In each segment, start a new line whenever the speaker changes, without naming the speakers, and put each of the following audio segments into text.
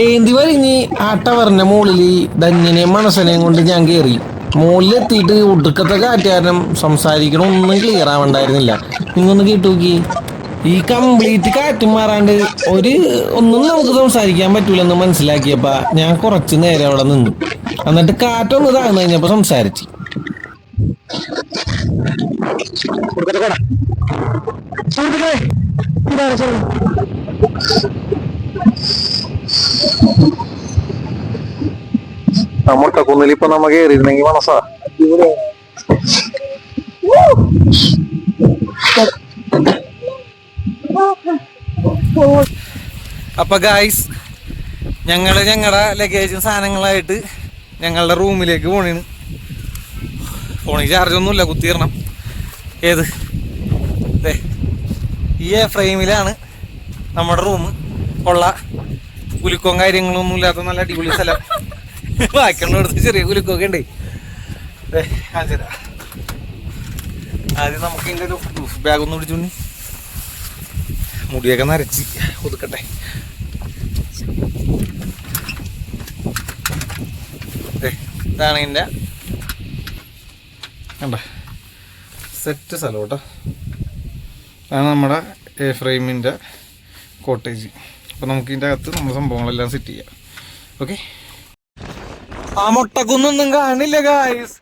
ഏന്തി വലിഞ്ഞ് ആ ടവറിന്റെ മുകളിൽ ധന്യനെയും മനസ്സനെയും കൊണ്ട് ഞാൻ കയറി. മുകളിലെത്തിയിട്ട് ഒടുക്കത്തെ കാറ്റ് കാരണം സംസാരിക്കണം ഒന്നും ക്ലിയർ ആവണ്ടായിരുന്നില്ല. നിങ്ങൊന്ന് കേട്ടു നോക്കി. ഈ കംപ്ലീറ്റ് കാറ്റും മാറാണ്ട് ഒന്നും നമുക്ക് സംസാരിക്കാൻ പറ്റൂലെന്ന് മനസ്സിലാക്കിയപ്പോ ഞാൻ കുറച്ചു നേരം അവിടെ നിന്നു. എന്നിട്ട് കാറ്റൊന്ന് താഴ്ന്നു കഴിഞ്ഞപ്പോ സംസാരിച്ചു.
മുട്ടക്കുന്നിൽ ഇപ്പൊ നമ്മ കയറിയിരുന്നെങ്കിൽ മനസ്സാ.
അപ്പൊ ഗായ്സ്, ഞങ്ങളുടെ ലഗേജും സാധനങ്ങളായിട്ട് ഞങ്ങളുടെ റൂമിലേക്ക് പോണേണ്. ഫോണിൽ ചാർജൊന്നുമില്ല, കുത്തിയിടണം. ഏത് ഈ ഫ്രെയിമിലാണ് നമ്മുടെ റൂം. ഉള്ള കുലുക്കവും കാര്യങ്ങളൊന്നും ഇല്ലാത്ത നല്ല അടിപൊളി സ്ഥലം. ബാക്കിയുള്ളടത്ത് ചെറിയ കുലുക്കൊക്കെ ഉണ്ട്. ആദ്യം നമുക്ക് ഇതിൻ്റെ ഒരു ബാഗൊന്നും പിടിച്ചു മുടിയൊക്കെ നരച്ച് ഒതുക്കട്ടെ. ഇതാണ് ഇതിൻ്റെ കണ്ട സെറ്റ് സ്ഥലം കേട്ടോ. അതാണ് നമ്മുടെ എ ഫ്രെയിമിൻ്റെ കോട്ടേജ്. അപ്പോൾ നമുക്ക് ഇതിൻ്റെ അകത്ത് നമ്മുടെ സംഭവങ്ങളെല്ലാം സെറ്റ് ചെയ്യാം. ഓക്കെ. ആ മുട്ടക്കൊന്നൊന്നും കാണില്ല ഗായ്സ്.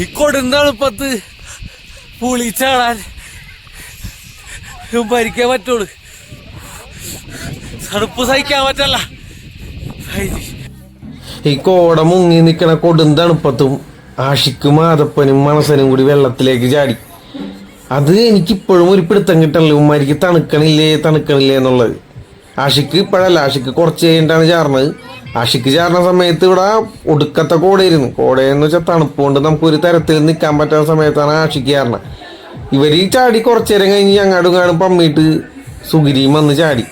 ഈ കൊടുന്താണ് പത്ത് പുളിച്ചാടാൻ ഭരിക്കാൻ പറ്റുള്ളൂ. തണുപ്പ് സഹിക്കാൻ പറ്റല്ല.
ഈ കോട മുങ്ങി നിൽക്കണ കൊടും തണുപ്പത്തും ആഷിക്കും മാതപ്പനും മനസ്സനും കൂടി വെള്ളത്തിലേക്ക് ചാടി. അത് എനിക്കിപ്പോഴും ഒരു പിടുത്തം കിട്ടണല്ലോ, ഉമ്മാരിക്ക് തണുക്കണില്ലേ എന്നുള്ളത്. ആഷിക്ക് ഇപ്പോഴല്ല, ആഷിക്ക് കുറച്ച് കഴിഞ്ഞിട്ടാണ് ചാർന്നത്. ആഷിക്ക് ചാർന്ന സമയത്ത് ഇവിടെ ഒടുക്കത്തെ കോടയായിരുന്നു. കോടയെന്ന് വെച്ചാൽ തണുപ്പ് കൊണ്ട് നമുക്കൊരു തരത്തിൽ നിൽക്കാൻ പറ്റാത്ത സമയത്താണ് ആഷിക്ക് ചാർന്നത്. ഇവര് ചാടി കുറച്ചു നേരം കഴിഞ്ഞ് ഞങ്ങാടും പമ്മിയിട്ട് സുഗിരിയും വന്ന് ചാടി.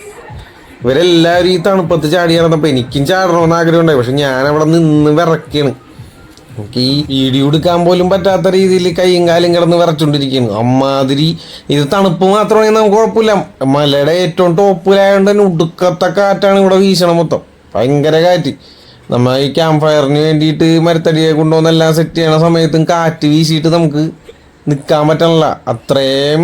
ഇവരെല്ലാവരും ഈ തണുപ്പത്ത് ചാടി നടന്നപ്പോൾ എനിക്കും ചാടണമെന്ന് ആഗ്രഹം ഉണ്ടായി. പക്ഷെ ഞാൻ അവിടെ നിന്ന് വിറയ്ക്കാണ്. എനിക്ക് ഈ വീഡിയോ എടുക്കാൻ പോലും പറ്റാത്ത രീതിയിൽ കൈയും കാലും കിടന്ന് വിറച്ചുകൊണ്ടിരിക്കുകയാണ്. അമ്മാതിരി ഇത് തണുപ്പ് മാത്രമാണെങ്കിൽ നമുക്ക് കുഴപ്പമില്ല. മലയുടെ ഏറ്റവും ടോപ്പിലായതുകൊണ്ട് തന്നെ ഉടുക്കത്തെ കാറ്റാണ് ഇവിടെ വീശണം. മൊത്തം ഭയങ്കര കാറ്റ്. നമ്മൾ ഈ ക്യാമ്പ് ഫയറിന് വേണ്ടിയിട്ട് മരത്തടിയെ കൊണ്ടുവന്നെല്ലാം സെറ്റ് ചെയ്യണ സമയത്തും കാറ്റ് വീശിയിട്ട് നമുക്ക് നിൽക്കാൻ പറ്റണില്ല. അത്രയും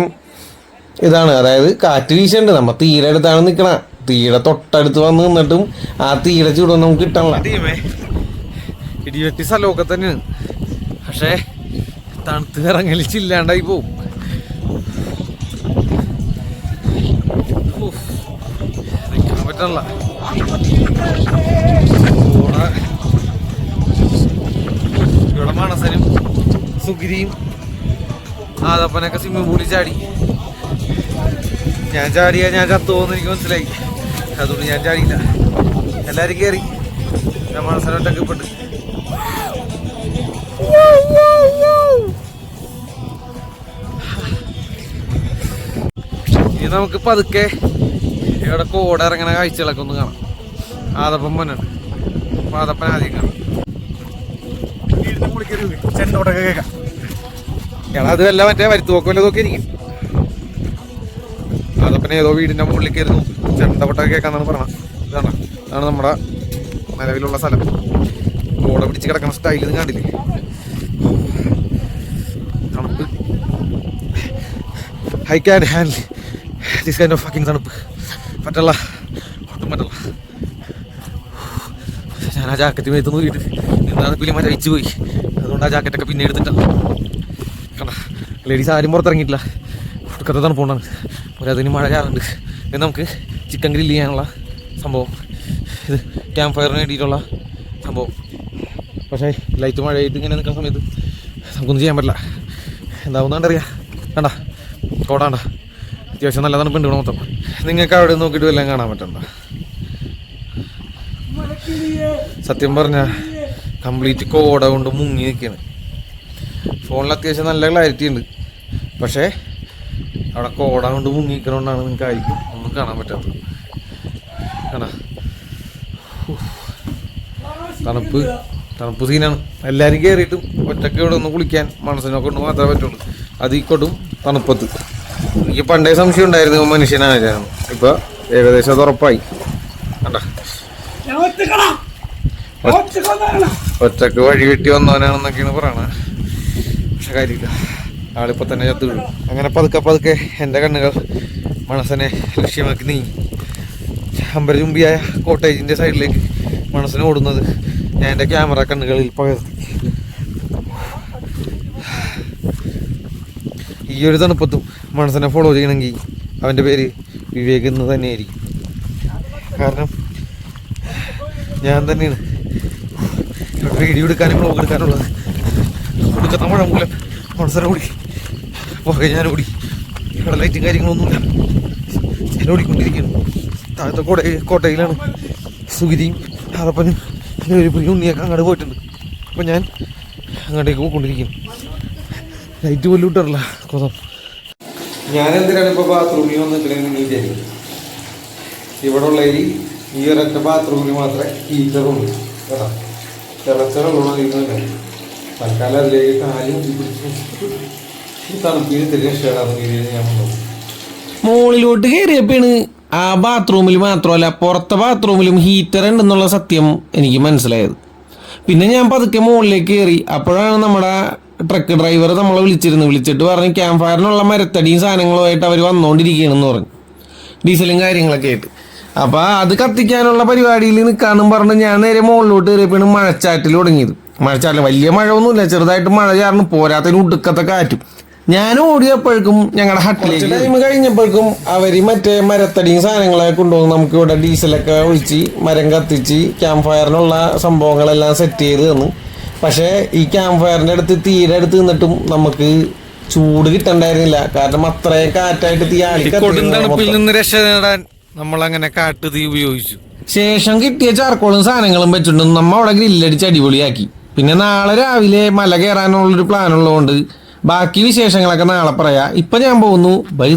ഇതാണ്. അതായത് കാറ്റ് വീശുന്നുണ്ട്, നമ്മൾ തീരെ അടുത്താണ് നിൽക്കണ. തീരെ തൊട്ടടുത്ത് വന്ന് നിന്നിട്ടും ആ തീരെ ചൂടൊന്നും നമുക്ക് കിട്ടണില്ല.
ഇടിവെട്ടി സ്ഥലമൊക്കെ തന്നെയാണ്, പക്ഷേ തണുത്ത് ഇറങ്ങലിച്ചില്ലാണ്ടായി പോവും. നിൽക്കാൻ പറ്റണില്ല. ഇവിടെ മനസ്സനും സുഗിരിയും ആദപ്പനൊക്കെ സ്വിമ്മിംഗ് പൂളിൽ ചാടി. ഞാൻ ചത്തുപോകുമെന്ന് എനിക്ക് മനസ്സിലായി. അതുകൊണ്ട് ഞാൻ ചാടിയില്ല. എല്ലാവരും കയറി. ഞാൻ മനസ്സനോട്ടൊക്കെ ഇപ്പോട്ട് ഇനി നമുക്ക് പതുക്കെ ഇവിടെ കോട ഇറങ്ങണ കാഴ്ചകളൊക്കെ ഒന്ന് കാണാം. ആദപ്പൻ പൊന്നാണ്. അപ്പൊ ആദപ്പൻ ആദ്യം കാണാം. ചെണ്ടോട്ടൊക്കെ കേൾക്കാം. അത് വല്ല മറ്റേ വരുത്തുപോക്ക് വല്ലതൊക്കെ ഇരിക്കും. ആദപ്പൻ ഏതോ വീടിന്റെ മുകളിൽ കയറുന്നു ചെണ്ടോട്ടൊക്കെ കേൾക്കാന്നാണ് പറഞ്ഞത്. ഇതാണ് നമ്മുടെ നിലവിലുള്ള സ്ഥലം. കോട പിടിച്ച് കിടക്കുന്ന സ്റ്റൈൽ ഇത് കണ്ടില്ലേ? തണുപ്പ്. I can handle this kind of fucking തണുപ്പ്. പറ്റല്ല, ഒട്ടും പറ്റല്ല. ഞാൻ ആ ജാക്കറ്റ് മേത്ത് നോക്കിയിട്ട് നിന്നാണ് പിള്ളി മറ്റേ വെച്ച് പോയി. അതുകൊണ്ട് ആ ജാക്കറ്റൊക്കെ പിന്നെ എടുത്തിട്ടാണ്. കണ്ട ലേഡീസ് ആരും പുറത്തിറങ്ങിയിട്ടില്ല. ഒടുക്കത്തെ തണുപ്പുകൊണ്ടാണ്. അതിന് മഴ ചാറുണ്ട്. ഇത് നമുക്ക് ചിക്കൻ ഗ്രില്ല് ചെയ്യാനുള്ള സംഭവം. ഇത് ക്യാമ്പ് ഫയറിന് വേണ്ടിയിട്ടുള്ള സംഭവം. പക്ഷേ ലൈറ്റ് മഴയായിട്ട് ഇങ്ങനെ നിൽക്കുന്ന സമയത്ത് നമുക്കൊന്നും ചെയ്യാൻ പറ്റില്ല. എന്താവുന്നറിയാം. കണ്ട കോടാണ്ട അത്യാവശ്യം നല്ല തണുപ്പുണ്ട് ഇവിടെ മൊത്തം. നിങ്ങൾക്ക് അവിടെ നോക്കിയിട്ട് വല്ലതും കാണാൻ പറ്റണ്ട. സത്യം പറഞ്ഞാൽ കംപ്ലീറ്റ് കോട കൊണ്ട് മുങ്ങി നിൽക്കുകയാണ്. ഫോണിൽ അത്യാവശ്യം നല്ല ക്ലാരിറ്റി ഉണ്ട്, പക്ഷേ അവിടെ കോട കൊണ്ട് മുങ്ങിക്കണോണ്ടാണ് നിങ്ങൾക്ക് ആയിരിക്കും ഒന്നും കാണാൻ പറ്റാത്തത്. കാണാ തണുപ്പ് തണുപ്പ് സീനാണ്. എല്ലാവരും കയറിയിട്ടും ഒറ്റയ്ക്ക് ഇവിടെ ഒന്ന് കുളിക്കാൻ മനസ്സിനെ കൊണ്ട് മാത്രമേ പറ്റുള്ളൂ. അതിക്കോട്ടും തണുപ്പത്ത്. എനിക്ക് പണ്ടേ സംശയം ഉണ്ടായിരുന്നു മനുഷ്യനാണ്. ഇപ്പൊ ഏകദേശം അത് ഉറപ്പായി. കണ്ട ഒറ്റക്ക് വഴി വെട്ടി വന്നവനാണെന്നൊക്കെയാണ് പറയണത്. പക്ഷെ കാര്യമില്ല, ആളിപ്പോ തന്നെ ചത്തു വീഴും. അങ്ങനെ പതുക്കെ പതുക്കെ എൻ്റെ കണ്ണുകൾ മനസ്സിനെ ലക്ഷ്യമാക്കി നീങ്ങി. അമ്പരചുംബിയായ കോട്ടേജിൻ്റെ സൈഡിലേക്ക് മനസ്സിനെ ഓടുന്നത് ഞാൻ എൻ്റെ ക്യാമറ കണ്ണുകളിൽ പകർത്തി. ഈ ഒരു തണുപ്പത്തും മനസ്സിനെ ഫോളോ ചെയ്യണമെങ്കിൽ അവൻ്റെ പേര് വിവേക് എന്ന് തന്നെയായിരിക്കും. കാരണം ഞാൻ തന്നെയാണ് വീഡിയോ എടുക്കാനും വ്ളോഗ് എടുക്കാനുള്ളത്. കൊടുക്കുന്ന മഴ മൂലം മനസ്സിനെ ഓടി പുറകെ ഞാൻ ഓടി. ഇവിടെ ലൈറ്റും കാര്യങ്ങളൊന്നുമില്ല. ഞാൻ ഓടിക്കൊണ്ടിരിക്കുന്നു. താഴത്തെ കോട്ടയിലാണ് സുഗിരിയും അതപ്പനും ഒരു പുതിയ ഉണ്ണിയൊക്കെ അങ്ങോട്ട് പോയിട്ടുണ്ട്. അപ്പം ഞാൻ അങ്ങോട്ടേക്ക് പോയിക്കൊണ്ടിരിക്കുന്നു. ലൈറ്റ് പോലും ഇട്ടറില്ല കൊതം. ഞാൻ എന്തിനാണ് ഇപ്പോൾ ബാത്റൂമിൽ വന്നിട്ടുണ്ടെങ്കിൽ വിചാരിക്കും. ഇവിടെ ഉള്ളതിൽ ഈ ഒരൊറ്റ ബാത്റൂമിൽ മാത്രമേ ഹീറ്ററുള്ളൂ. കേട്ടോ, തിളച്ച വെള്ളമാണ്. തൽക്കാലം അതിലേക്ക് കാലും തണുപ്പിന് തിരി രക്ഷപ്പെടാത്ത രീതിയിൽ ഞാൻ കൊണ്ടുപോകും.
മുകളിലോട്ട് കയറിയപ്പോഴാണ് ആ ബാത്റൂമിൽ മാത്രമല്ല പുറത്തെ ബാത്റൂമിലും ഹീറ്റർ ഉണ്ടെന്നുള്ള സത്യം എനിക്ക് മനസ്സിലായത്. പിന്നെ ഞാൻ പതുക്കെ മുകളിലേക്ക് കയറി. അപ്പോഴാണ് നമ്മുടെ ട്രക്ക് ഡ്രൈവർ നമ്മളെ വിളിച്ചിട്ട് പറഞ്ഞു ക്യാമ്പ് ഫയറിനുള്ള മരത്തടിയും സാധനങ്ങളുമായിട്ട് അവർ വന്നുകൊണ്ടിരിക്കുകയാണെന്ന് പറഞ്ഞു, ഡീസലും കാര്യങ്ങളൊക്കെ ആയിട്ട്. അപ്പോൾ അത് കത്തിക്കാനുള്ള പരിപാടിയിൽ നിൽക്കാനും പറഞ്ഞ് ഞാൻ നേരെ മുകളിലോട്ട് കയറിയപ്പോഴാണ് മഴച്ചാറ്റിൽ തുടങ്ങിയത്. മഴച്ചാറ്റിൽ വലിയ മഴയൊന്നുമില്ല, ചെറുതായിട്ട് മഴ ചാർന്ന് പോരാത്തതിന് ഉടുക്കത്തെ കാറ്റും. ഞാൻ ഓടിയപ്പോഴേക്കും ഞങ്ങളുടെ ഹട്ടിലേക്ക് ടൈം കഴിഞ്ഞപ്പോഴേക്കും അവർ മറ്റേ മരത്തടിയും സാധനങ്ങളൊക്കെ കൊണ്ടുവന്ന് നമുക്ക് ഇവിടെ ഡീസലൊക്കെ ഒഴിച്ച് മരം കത്തിച്ച് ക്യാമ്പ് ഫയറിനുള്ള സംഭവങ്ങളെല്ലാം സെറ്റ് ചെയ്ത് തന്നു. പക്ഷേ ഈ ക്യാമ്പ് ഫയറിൻ്റെ അടുത്ത് തീരെ അടുത്ത് നിന്നിട്ടും നമുക്ക് ചൂട് കിട്ടണ്ടായിരുന്നില്ല. കാരണം അത്രയും കാറ്റായിട്ട് തീ
തണുപ്പിൽ നിന്ന് രക്ഷ നേടാൻ നമ്മളങ്ങനെ കാട്ട് തീ ഉപയോഗിച്ചു.
ശേഷം കിട്ടിയ ചാർക്കോളും സാധനങ്ങളും വെച്ചിട്ടും നമ്മ അവിടെ ഗ്രില്ലടിച്ച് അടിപൊളിയാക്കി. പിന്നെ നാളെ രാവിലെ മല കയറാനുള്ളൊരു പ്ലാൻ ഉള്ളതുകൊണ്ട് ബാക്കി വിശേഷങ്ങളൊക്കെ നാളെ പറയാം. ഇപ്പൊ ഞാൻ പോകുന്നു. ബൈ.